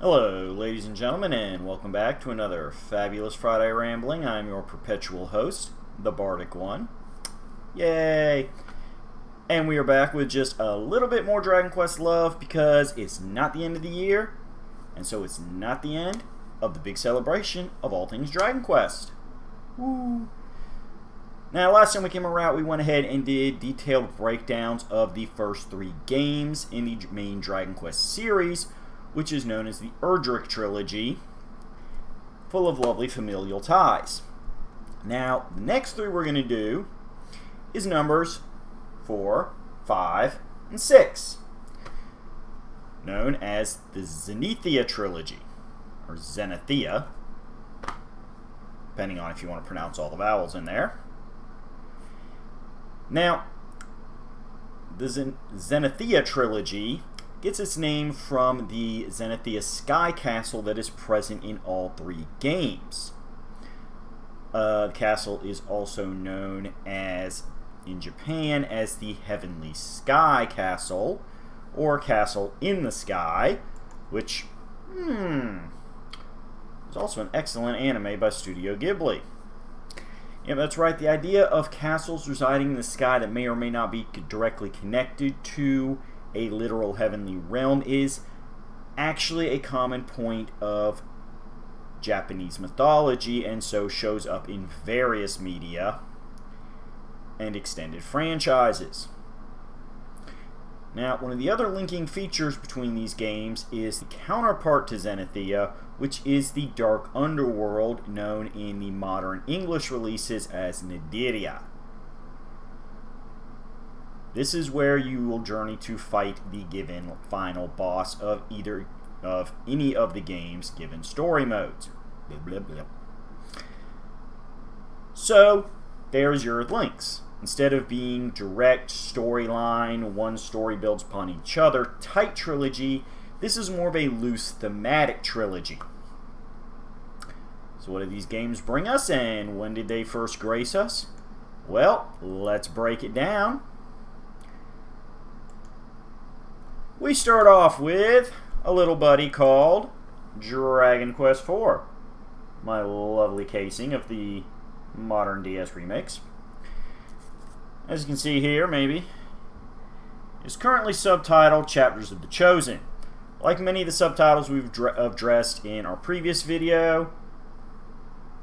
Hello, ladies and gentlemen, and welcome back to another fabulous Friday Rambling. I'm your perpetual host, the Bardic one. Yay! And we are back with just a little bit more Dragon Quest love because it's not the end of the year, and so it's not the end of the big celebration of all things Dragon Quest. Woo! Now, last time we came around, we went ahead and did detailed breakdowns of the first 3 games in the main Dragon Quest series, which is known as the Erdrick Trilogy, full of lovely familial ties. Now, the next 3 we're going to do is numbers 4, 5, and 6, known as the Zenethia Trilogy, or Zenithia, depending on if you want to pronounce all the vowels in there. Now, the Zenethia Trilogy gets its name from the Zenithia Sky Castle that is present in all 3 games. The castle is also known as, in Japan, as the Heavenly Sky Castle, or Castle in the Sky, which, is also an excellent anime by Studio Ghibli. Yeah, that's right, the idea of castles residing in the sky that may or may not be directly connected to a literal heavenly realm is actually a common point of Japanese mythology, and so shows up in various media and extended franchises. Now, one of the other linking features between these games is the counterpart to Zenithia, which is the Dark Underworld, known in the modern English releases as Zenithia. This is where you will journey to fight the given final boss of any of the game's given story modes. Blah, blah, blah. So, there's your links. Instead of being direct storyline, one story builds upon each other type trilogy, this is more of a loose thematic trilogy. So what do these games bring us, and when did they first grace us? Well, let's break it down. We start off with a little buddy called Dragon Quest IV, my lovely casing of the modern DS remix. As you can see here, maybe, it's currently subtitled Chapters of the Chosen. Like many of the subtitles we've addressed in our previous video,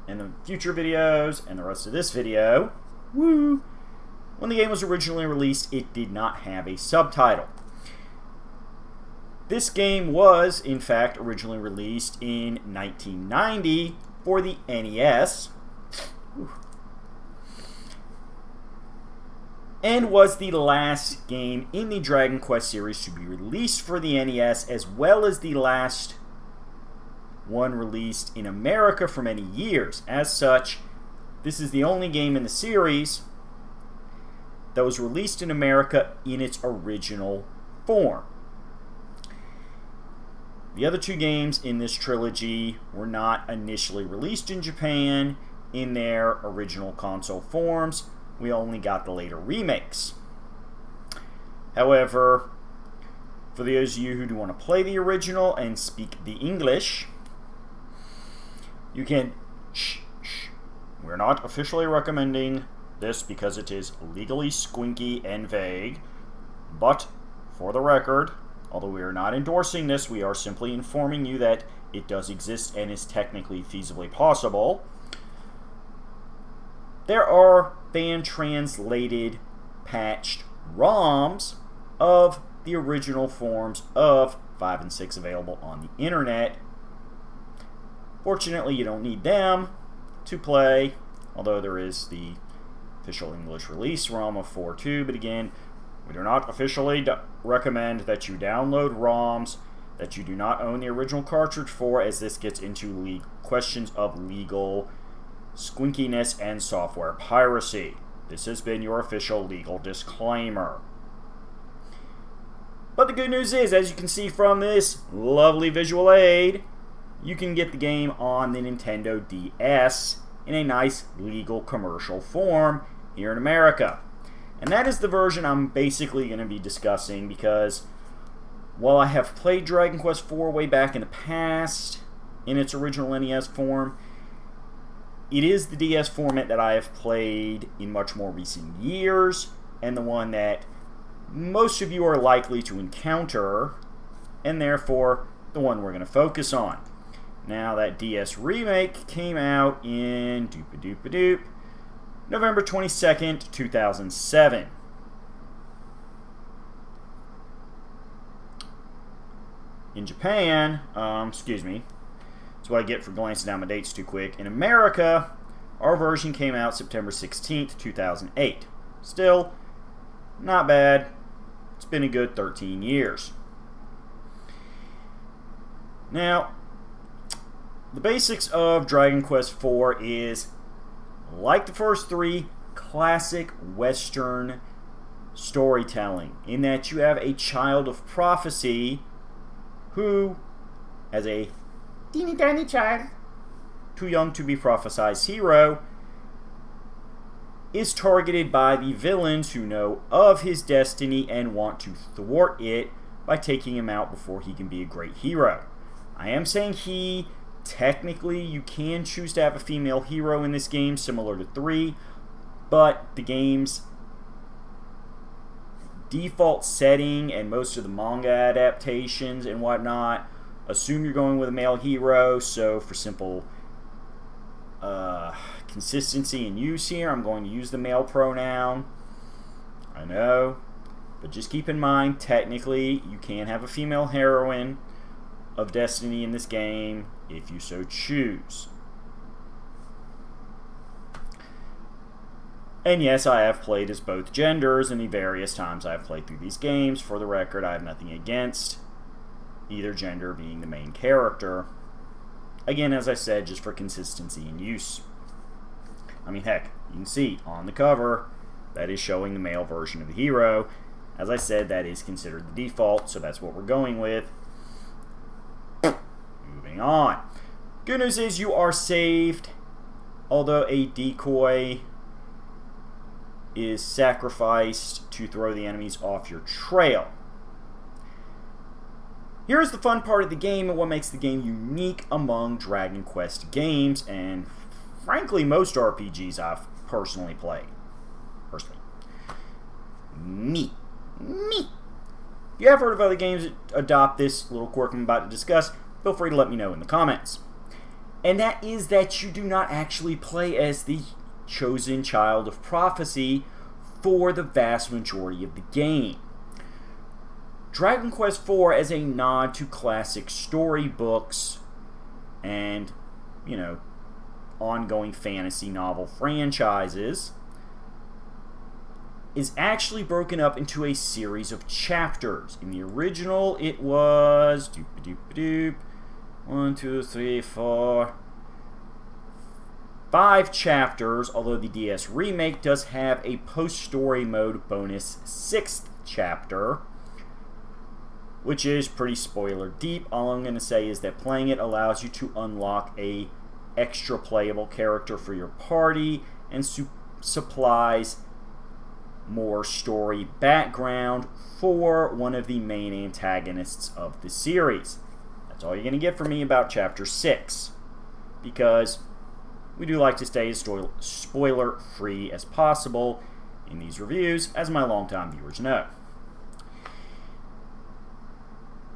and the future videos, and the rest of this video, when the game was originally released, it did not have a subtitle. This game was, in fact, originally released in 1990 for the NES, and was the last game in the Dragon Quest series to be released for the NES, as well as the last one released in America for many years. As such, this is the only game in the series that was released in America in its original form. The other 2 games in this trilogy were not initially released in Japan in their original console forms. We only got the later remakes. However, for those of you who do want to play the original and speak the English, you can... We're not officially recommending this because it is legally squinky and vague, but for the record, although we are not endorsing this, we are simply informing you that it does exist and is technically feasibly possible. There are fan-translated, patched ROMs of the original forms of 5 and 6 available on the internet. Fortunately, you don't need them to play, although there is the official English release ROM of 4.2, but again, we do not officially recommend that you download ROMs that you do not own the original cartridge for, as this gets into questions of legal squinkiness and software piracy. This has been your official legal disclaimer. But the good news is, as you can see from this lovely visual aid, you can get the game on the Nintendo DS in a nice legal commercial form here in America. And that is the version I'm basically going to be discussing, because while I have played Dragon Quest IV way back in the past in its original NES form, it is the DS format that I have played in much more recent years, and the one that most of you are likely to encounter, and therefore the one we're going to focus on. Now, that DS remake came out in November 22nd, 2007. In Japan, excuse me, that's what I get for glancing down my dates too quick. In America, our version came out September 16th, 2008. Still, not bad. It's been a good 13 years. Now, the basics of Dragon Quest IV is, like the first three, classic Western storytelling, in that you have a child of prophecy who, as a teeny tiny child, too young to be prophesized hero, is targeted by the villains who know of his destiny and want to thwart it by taking him out before he can be a great hero. I am saying he. Technically, you can choose to have a female hero in this game, similar to 3, but the game's default setting and most of the manga adaptations and whatnot assume you're going with a male hero, so for simple consistency and use here, I'm going to use the male pronoun. I know, but just keep in mind, technically, you can have a female heroine of Destiny in this game if you so choose. And yes, I have played as both genders in the various times I've played through these games. For the record, I have nothing against either gender being the main character. Again, as I said, just for consistency and use. I mean, heck, you can see on the cover that is showing the male version of the hero. As I said, that is considered the default, so that's what we're going with. Moving on. Good news is you are saved, although a decoy is sacrificed to throw the enemies off your trail. Here's the fun part of the game and what makes the game unique among Dragon Quest games, and frankly most RPGs I've personally played. Me. If you have heard of other games that adopt this little quirk I'm about to discuss, feel free to let me know in the comments. And that is that you do not actually play as the chosen child of prophecy for the vast majority of the game. Dragon Quest IV, as a nod to classic storybooks and, ongoing fantasy novel franchises, is actually broken up into a series of chapters. In the original, it was 1, 2, 3, 4, 5 chapters, although the DS remake does have a post-story mode bonus 6th chapter, which is pretty spoiler deep. All I'm going to say is that playing it allows you to unlock a extra playable character for your party and supplies more story background for one of the main antagonists of the series. That's all you're going to get from me about Chapter 6, because we do like to stay as spoiler-free as possible in these reviews, as my longtime viewers know.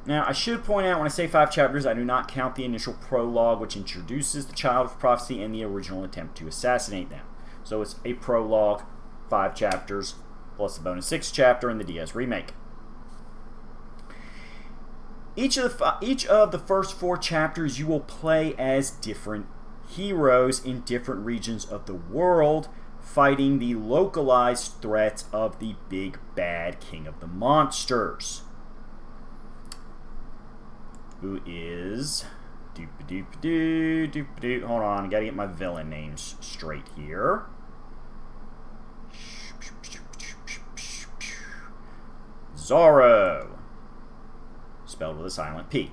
Now, I should point out, when I say 5 chapters, I do not count the initial prologue, which introduces the Child of Prophecy and the original attempt to assassinate them. So it's a prologue, 5 chapters, plus the bonus 6th chapter in the DS remake. Each of the first 4 chapters you will play as different heroes in different regions of the world, fighting the localized threats of the big bad king of the monsters, who is hold on, I gotta get my villain names straight here. Zorro, spelled with a silent P.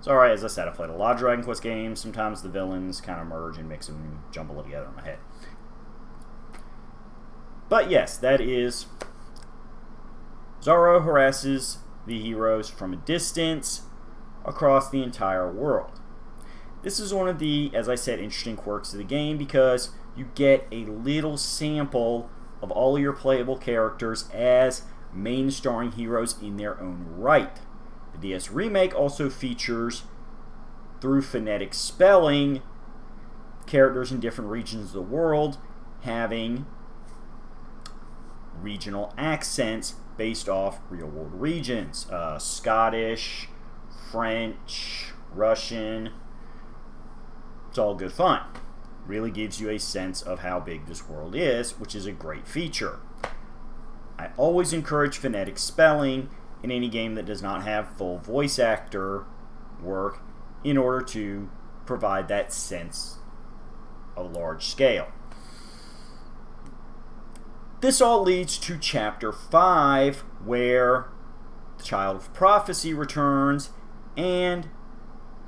Sorry, as I said, I've played a lot of Dragon Quest games. Sometimes the villains kind of merge and mix and jumble it together in my head. But yes, that is Zorro harasses the heroes from a distance across the entire world. This is one of the, as I said, interesting quirks of the game because you get a little sample of all of your playable characters as main starring heroes in their own right. The DS Remake also features, through phonetic spelling, characters in different regions of the world having regional accents based off real-world regions. Scottish, French, Russian. It's all good fun. Really gives you a sense of how big this world is, which is a great feature. I always encourage phonetic spelling in any game that does not have full voice actor work in order to provide that sense of large scale. This all leads to Chapter 5, where the Child of Prophecy returns and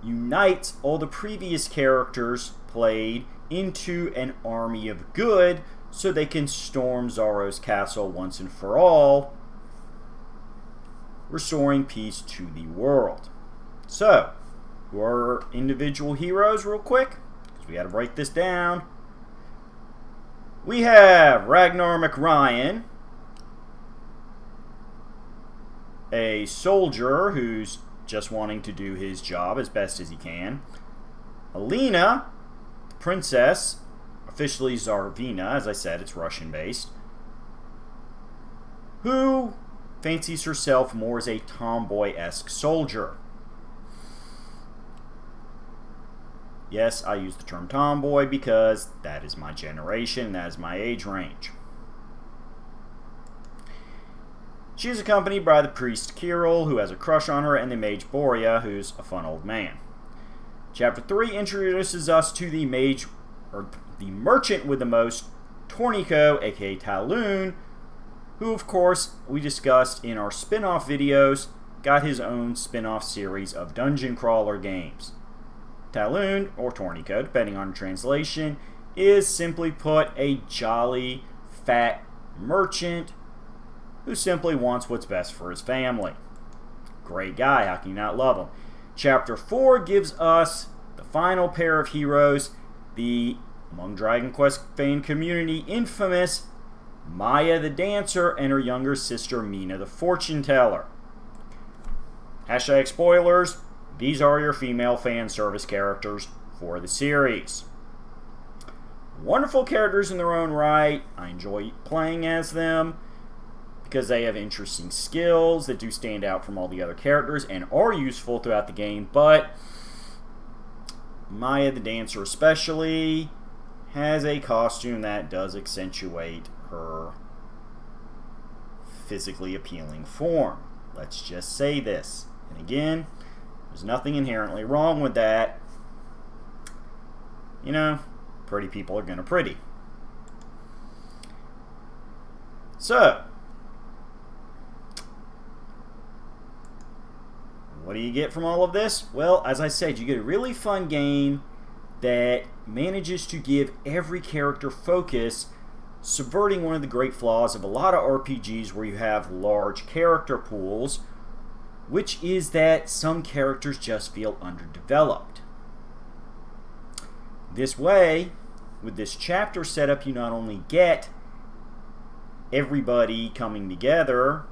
unites all the previous characters played into an army of good so they can storm Zaro's castle once and for all, restoring peace to the world. So, who are our individual heroes real quick? Because we got to break this down. We have Ragnar McRyan, a soldier who's just wanting to do his job as best as he can. Alina, princess, officially Tsarevna, as I said, it's Russian-based, who fancies herself more as a tomboy-esque soldier. Yes, I use the term tomboy because that is my generation, that is my age range. She is accompanied by the priest Kirill, who has a crush on her, and the mage Boria, who's a fun old man. Chapter 3 introduces us to the mage, or the merchant with the most, Tornico, aka Talon, who of course we discussed in our spin-off videos, got his own spin-off series of dungeon crawler games. Talon, or Tornico, depending on translation, is simply put a jolly, fat merchant who simply wants what's best for his family. Great guy, how can you not love him? Chapter 4 gives us the final pair of heroes, the, among Dragon Quest fan community, infamous Maya the Dancer and her younger sister Mina the Fortune Teller. Hashtag spoilers, these are your female fan service characters for the series. Wonderful characters in their own right. I enjoy playing as them because they have interesting skills that do stand out from all the other characters and are useful throughout the game, but Maya the Dancer especially has a costume that does accentuate her physically appealing form. Let's just say this. And again, there's nothing inherently wrong with that. You know, pretty people are gonna pretty. So, what do you get from all of this? Well, as I said, you get a really fun game that manages to give every character focus, subverting one of the great flaws of a lot of RPGs where you have large character pools, which is that some characters just feel underdeveloped. This way, with this chapter setup, you not only get everybody coming together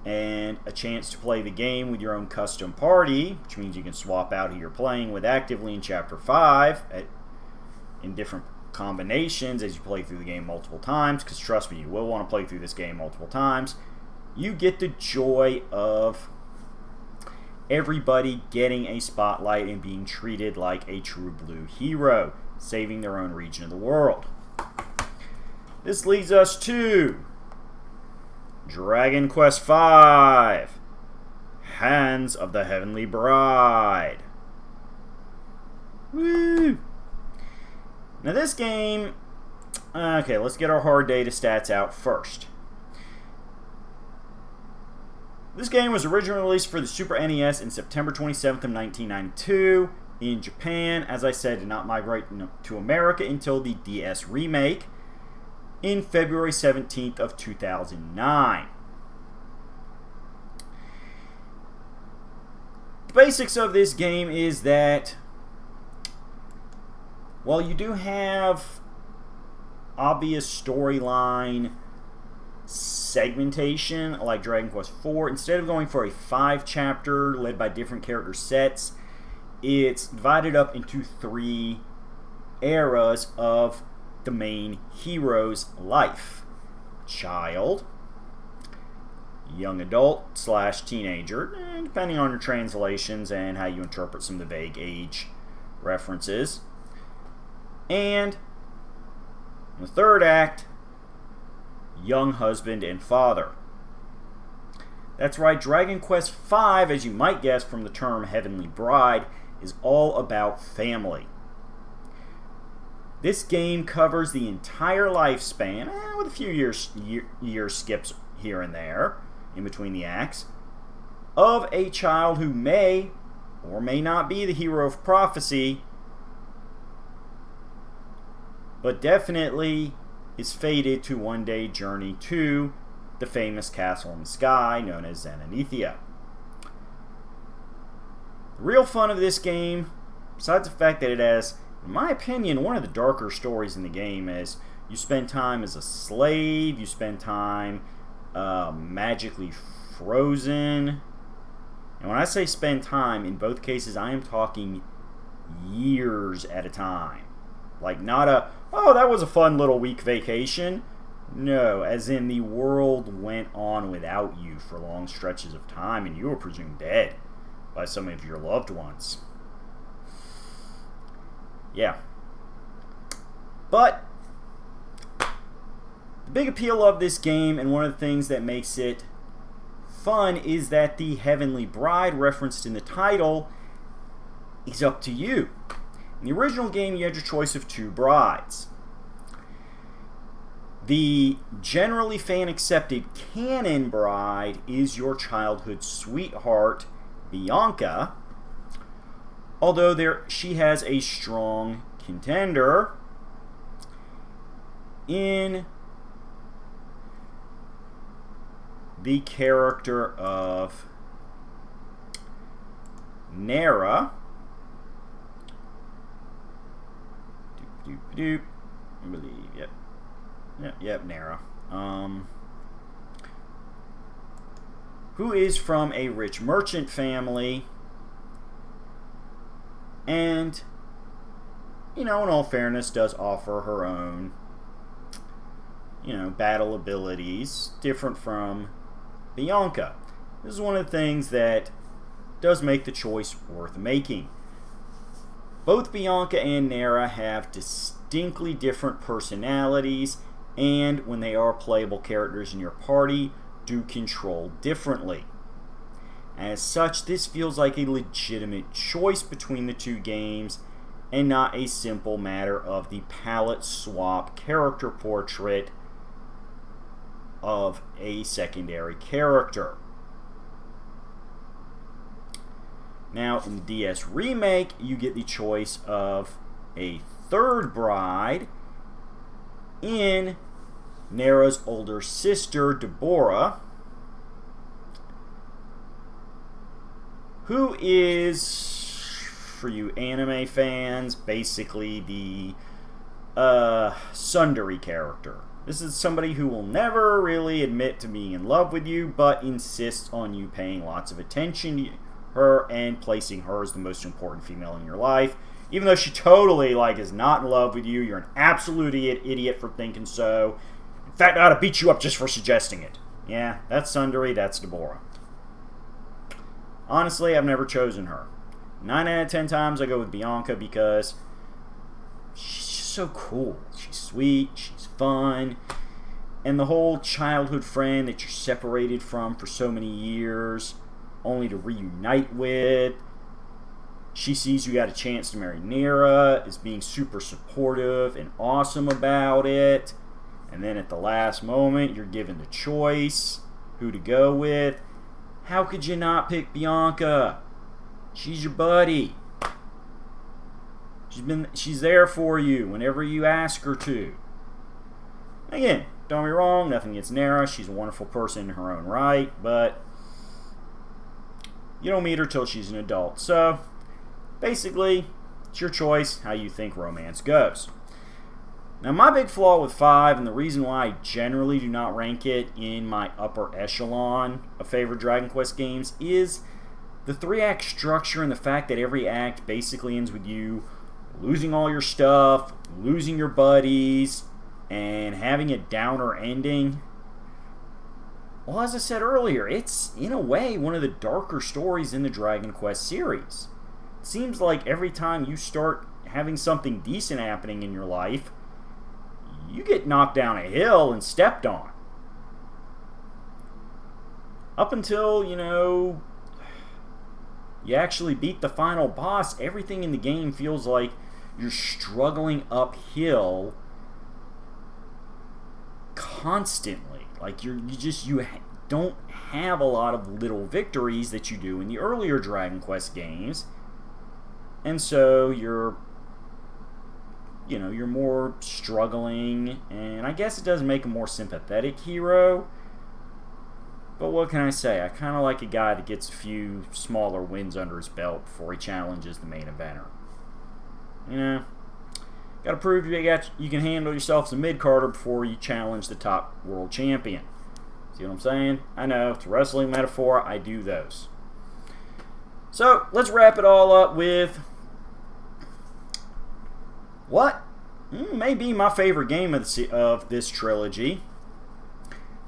and a chance to play the game with your own custom party, which means you can swap out who you're playing with actively in Chapter 5 in different combinations as you play through the game multiple times, because trust me, you will want to play through this game multiple times. You get the joy of everybody getting a spotlight and being treated like a true blue hero, saving their own region of the world. This leads us to Dragon Quest V, Hands of the Heavenly Bride. Woo! Now this game, okay, let's get our hard data stats out first. This game was originally released for the Super NES in September 27th of 1992 in Japan. As I said, did not migrate to America until the DS Remake in February 17th of 2009. The basics of this game is that while you do have obvious storyline segmentation like Dragon Quest IV, instead of going for a 5-chapter led by different character sets, it's divided up into 3 eras of the main hero's life. Child, young adult / teenager, depending on your translations and how you interpret some of the vague age references. And in the 3rd act, young husband and father. That's right, Dragon Quest V, as you might guess from the term Heavenly Bride, is all about family. This game covers the entire lifespan, with a few year skips here and there, in between the acts, of a child who may or may not be the hero of prophecy, but definitely is fated to one day journey to the famous castle in the sky known as Zenithia. The real fun of this game, besides the fact that it has, in my opinion, one of the darker stories in the game, is you spend time as a slave, you spend time magically frozen. And when I say spend time, in both cases I am talking years at a time. Like not a, oh, that was a fun little week vacation. No, as in the world went on without you for long stretches of time and you were presumed dead by some of your loved ones. Yeah. But the big appeal of this game, and one of the things that makes it fun, is that the Heavenly Bride referenced in the title is up to you. In the original game, you had your choice of 2 brides. The generally fan-accepted canon bride is your childhood sweetheart, Bianca, although she has a strong contender in the character of Nera. I believe, yep, Nera. Who is from a rich merchant family, and, in all fairness, does offer her own, battle abilities, different from Bianca. This is one of the things that does make the choice worth making. Both Bianca and Nera have distinctly different personalities, and when they are playable characters in your party, do control differently. As such, this feels like a legitimate choice between the 2 games, and not a simple matter of the palette swap character portrait of a secondary character. Now, in the DS remake, you get the choice of a 3rd bride in Nera's older sister, Deborah, who is, for you anime fans, basically the Sundari character. This is somebody who will never really admit to being in love with you, but insists on you paying lots of attention to her and placing her as the most important female in your life. Even though she totally, is not in love with you, you're an absolute idiot for thinking so. In fact, I ought to beat you up just for suggesting it. Yeah, that's Sundari, that's Deborah. Honestly, I've never chosen her. 9 out of 10 times I go with Bianca because she's just so cool. She's sweet, she's fun, and the whole childhood friend that you're separated from for so many years, only to reunite with. She sees you got a chance to marry Nera, is being super supportive and awesome about it, and then at the last moment you're given the choice who to go with. How could you not pick Bianca? She's your buddy. She's there for you whenever you ask her to. Again, don't get me wrong, nothing against Nera. She's a wonderful person in her own right, but You don't meet her till she's an adult. So, basically, it's your choice how you think romance goes. Now, my big flaw with 5, and the reason why I generally do not rank it in my upper echelon of favorite Dragon Quest games, is the 3-act structure and the fact that every act basically ends with you losing all your stuff, losing your buddies, and having a downer ending. Well, as I said earlier, it's, in a way, one of the darker stories in the Dragon Quest series. It seems like every time you start having something decent happening in your life, you get knocked down a hill and stepped on. Up until, you actually beat the final boss, everything in the game feels like you're struggling uphill constantly. Like you don't have a lot of little victories that you do in the earlier Dragon Quest games. And so you're more struggling, and I guess it does make a more sympathetic hero. But what can I say? I kind of like a guy that gets a few smaller wins under his belt before he challenges the main eventer. Got to prove you can handle yourself as a mid-carder before you challenge the top world champion. See what I'm saying? I know, it's a wrestling metaphor. I do those. So, let's wrap it all up with what may be my favorite game of this trilogy.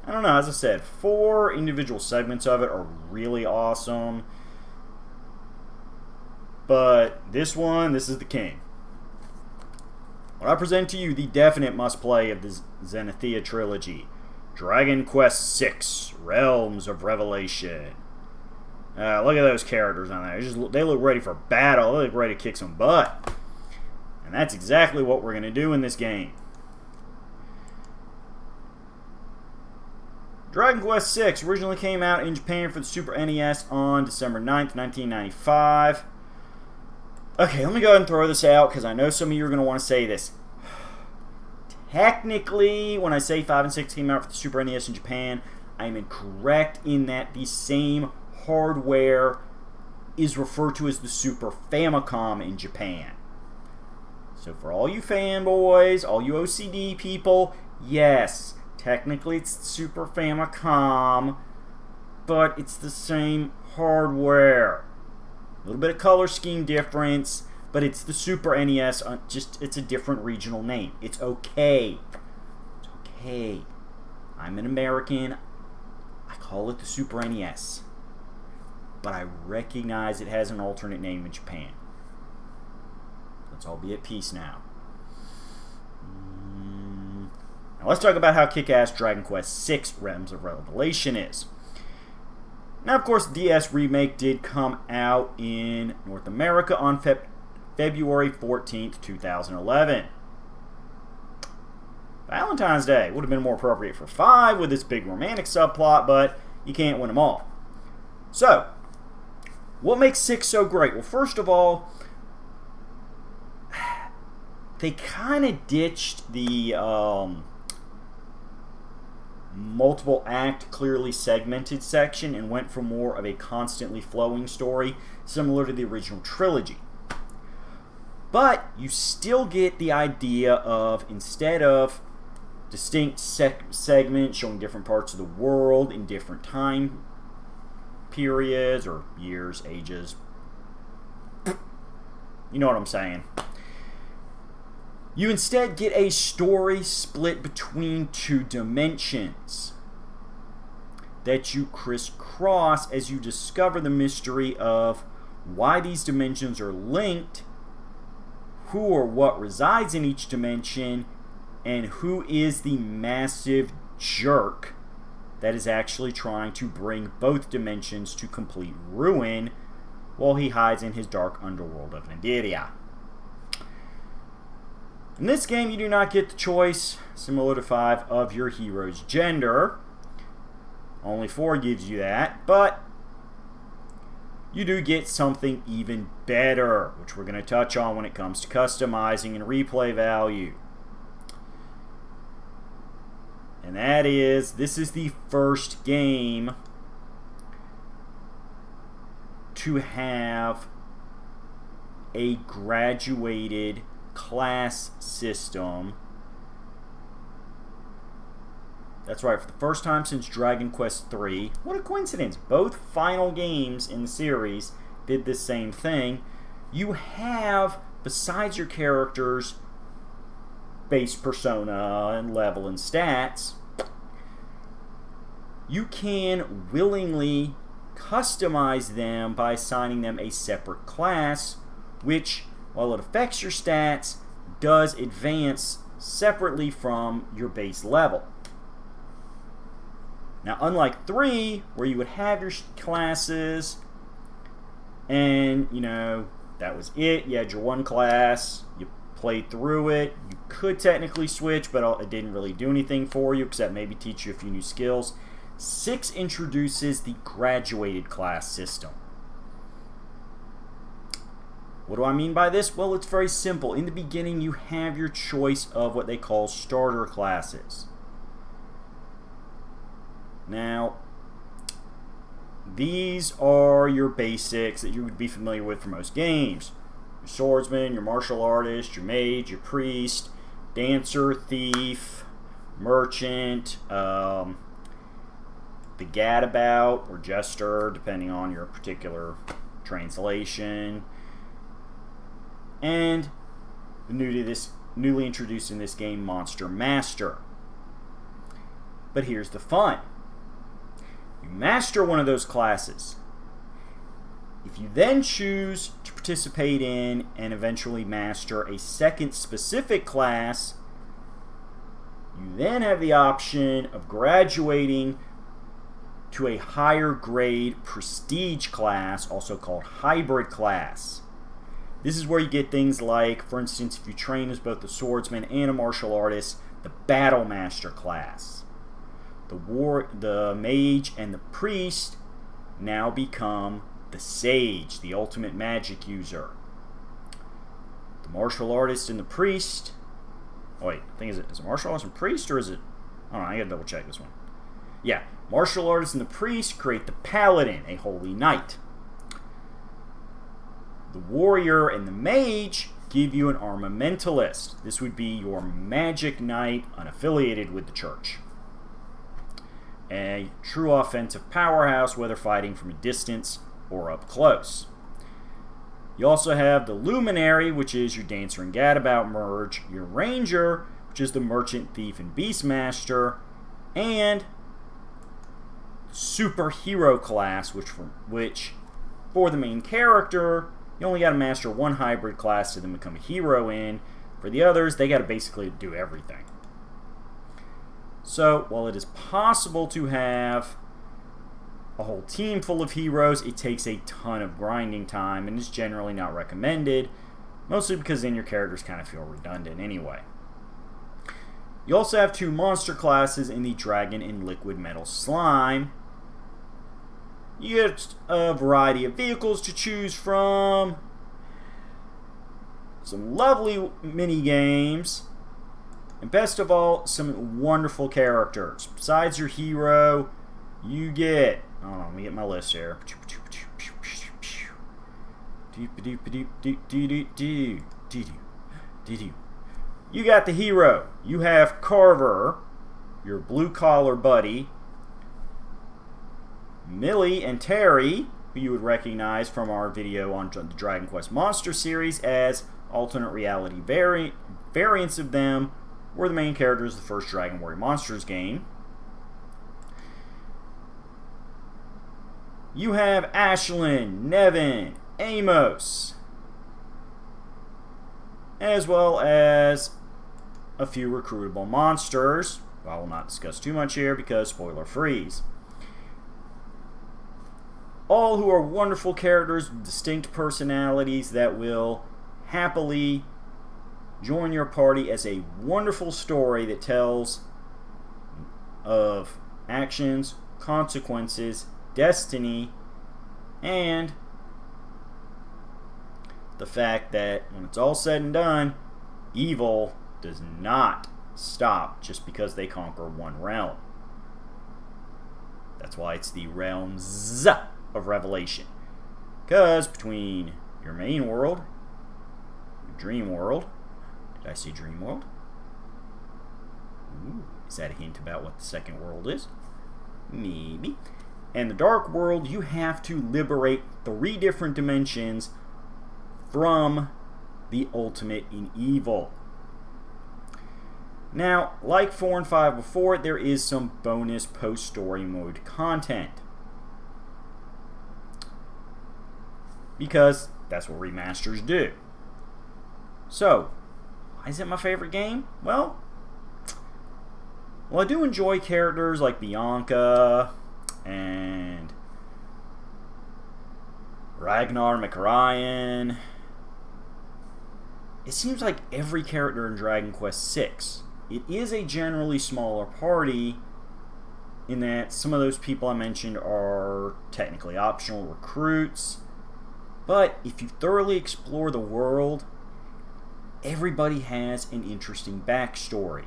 I don't know, as I said, 4 individual segments of it are really awesome. But this is the king. When I present to you the definite must-play of the Zenithia Trilogy, Dragon Quest VI, Realms of Revelation. Look at those characters on there. They look ready for battle. They look ready to kick some butt. And that's exactly what we're going to do in this game. Dragon Quest VI originally came out in Japan for the Super NES on December 9th, 1995. Okay, let me go ahead and throw this out because I know some of you are going to want to say this. Technically, when I say 5 and 6 came out for the Super NES in Japan, I am incorrect in that the same hardware is referred to as the Super Famicom in Japan. So for all you fanboys, all you OCD people, yes, technically it's the Super Famicom, but it's the same hardware. A little bit of color scheme difference, but it's the Super NES, it's a different regional name. It's okay. It's okay. I'm an American. I call it the Super NES. But I recognize it has an alternate name in Japan. Let's all be at peace now. Now let's talk about how kick-ass Dragon Quest VI Realms of Revelation is. Now, of course, the DS remake did come out in North America on February 14th, 2011. Valentine's Day would have been more appropriate for 5 with this big romantic subplot, but you can't win them all. So, what makes 6 so great? Well, first of all, they kind of ditched the multiple act, clearly segmented section and went for more of a constantly flowing story, similar to the original trilogy. But you still get the idea of, instead of distinct segments showing different parts of the world in different time periods or years, ages, you know what I'm saying. You instead get a story split between 2 dimensions that you crisscross as you discover the mystery of why these dimensions are linked, who or what resides in each dimension, and who is the massive jerk that is actually trying to bring both dimensions to complete ruin while he hides in his dark underworld of Stadia. In this game, you do not get the choice, similar to 5, of your hero's gender. Only 4 gives you that, but you do get something even better, which we're going to touch on when it comes to customizing and replay value. And that is, this is the first game to have a graduated class system. That's right, for the first time since Dragon Quest III. What a coincidence. Both final games in the series did the same thing. You have, besides your character's base persona and level and stats, you can willingly customize them by assigning them a separate class, which, while it affects your stats, does advance separately from your base level. Now, unlike 3, where you would have your classes, and, you know, that was it. You had your one class, you played through it. You could technically switch, but it didn't really do anything for you, except maybe teach you a few new skills. 6 introduces the graduated class system. What do I mean by this? Well, it's very simple. In the beginning, you have your choice of what they call starter classes. Now, these are your basics that you would be familiar with for most games. Your swordsman, your martial artist, your mage, your priest, dancer, thief, merchant, the gadabout or jester, depending on your particular translation. And newly introduced in this game, Monster Master. But here's the fun. You master one of those classes. If you then choose to participate in and eventually master a second specific class, you then have the option of graduating to a higher grade prestige class, also called hybrid class. This is where you get things like, for instance, if you train as both a swordsman and a martial artist, the Battle Master class. The mage and the priest now become the sage, the ultimate magic user. The martial artist and the priest. Oh wait, I think is it martial artist and priest, or is it? I don't know. I gotta double check this one. Yeah, martial artist and the priest create the paladin, a holy knight. The warrior and the mage give you an armamentalist. This would be your magic knight unaffiliated with the church. A true offensive powerhouse, whether fighting from a distance or up close. You also have the luminary, which is your dancer and gadabout merge, your ranger, which is the merchant, thief, and beastmaster, and superhero class, which for the main character, you only got to master one hybrid class to then become a hero in. For the others, they got to basically do everything. So, while it is possible to have a whole team full of heroes, it takes a ton of grinding time and is generally not recommended, mostly because then your characters kind of feel redundant anyway. You also have 2 monster classes in the Dragon and Liquid Metal Slime. You get a variety of vehicles to choose from, some lovely mini games, and best of all, some wonderful characters. Besides your hero, you get... Hold on, let me get my list here. You got the hero. You have Carver, your blue-collar buddy. Millie and Terry, who you would recognize from our video on the Dragon Quest Monster series as alternate reality variants of them, were the main characters of the first Dragon Warrior Monsters game. You have Ashlyn, Nevin, Amos, as well as a few recruitable monsters, who I will not discuss too much here because spoiler freeze. All who are wonderful characters with distinct personalities that will happily join your party as a wonderful story that tells of actions, consequences, destiny, and the fact that when it's all said and done, evil does not stop just because they conquer one realm. That's why it's the realms of revelation. Because between your main world, your dream world, did I see dream world? Ooh, is that a hint about what the second world is? Maybe. And the dark world, you have to liberate 3 different dimensions from the ultimate in evil. Now, like 4 and 5 before, there is some bonus post-story mode content. Because that's what remasters do. So, why is it my favorite game? Well, I do enjoy characters like Bianca and Ragnar McRyan. It seems like every character in Dragon Quest VI. It is a generally smaller party in that some of those people I mentioned are technically optional recruits. But if you thoroughly explore the world, everybody has an interesting backstory.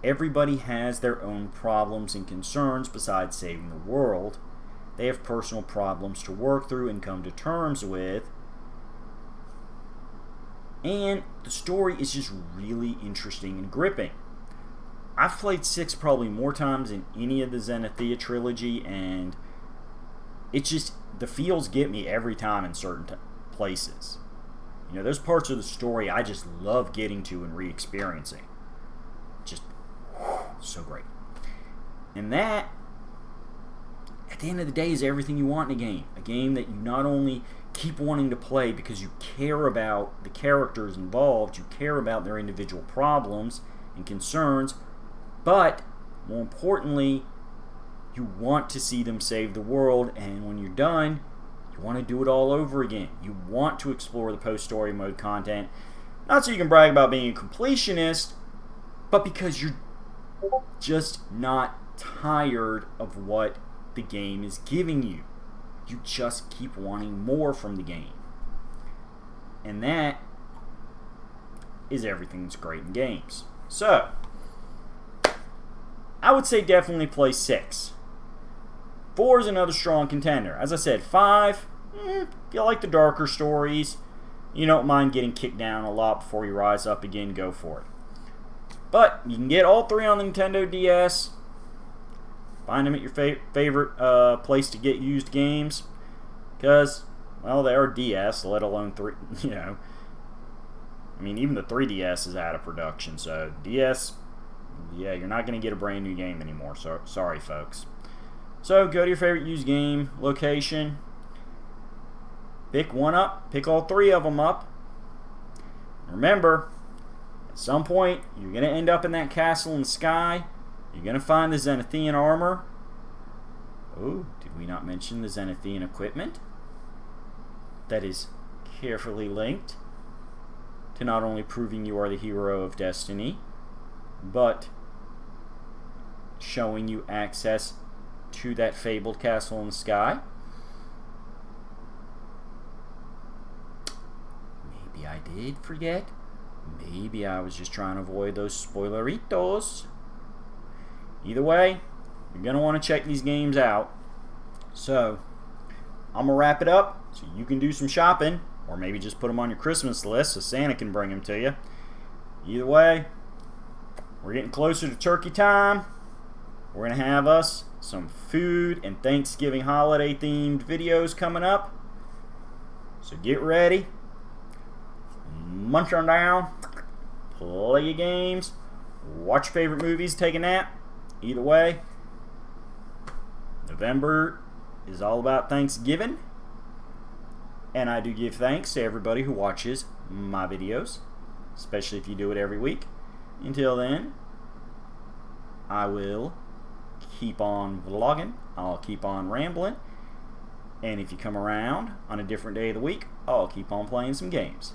Everybody has their own problems and concerns besides saving the world. They have personal problems to work through and come to terms with. And the story is just really interesting and gripping. I've played 6 probably more times than any of the Zenethia Trilogy, and it's just, the feels get me every time in certain places. You know, those parts of the story I just love getting to and re-experiencing. Just so great. And that, at the end of the day, is everything you want in a game. A game that you not only keep wanting to play because you care about the characters involved, you care about their individual problems and concerns, but more importantly, you want to see them save the world, and when you're done, you want to do it all over again. You want to explore the post-story mode content, not so you can brag about being a completionist, but because you're just not tired of what the game is giving you. You just keep wanting more from the game. And that is everything that's great in games. So, I would say definitely play 6. 4 is another strong contender. As I said, 5, if you like the darker stories, you don't mind getting kicked down a lot before you rise up again, go for it. But you can get all 3 on the Nintendo DS. Find them at your favorite place to get used games. Because, well, they are DS, let alone 3, you know. I mean, even the 3DS is out of production. So, DS, yeah, you're not going to get a brand new game anymore. So, sorry, folks. So, go to your favorite used game location. Pick one up. Pick all 3 of them up. Remember, at some point, you're going to end up in that castle in the sky. You're going to find the Zenithian armor. Oh, did we not mention the Zenithian equipment? That is carefully linked to not only proving you are the hero of destiny, but showing you access to that fabled castle in the sky. Maybe I did forget. Maybe I was just trying to avoid those spoileritos. Either way, you're going to want to check these games out. So, I'm going to wrap it up so you can do some shopping, or maybe just put them on your Christmas list so Santa can bring them to you. Either way, we're getting closer to turkey time. We're going to have us some food and Thanksgiving holiday themed videos coming up. So get ready. Munch them down. Play your games. Watch your favorite movies. Take a nap. Either way, November is all about Thanksgiving. And I do give thanks to everybody who watches my videos, especially if you do it every week. Until then, I will keep on vlogging. I'll keep on rambling. And if you come around on a different day of the week, I'll keep on playing some games.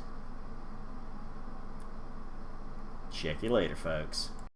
Check you later, folks.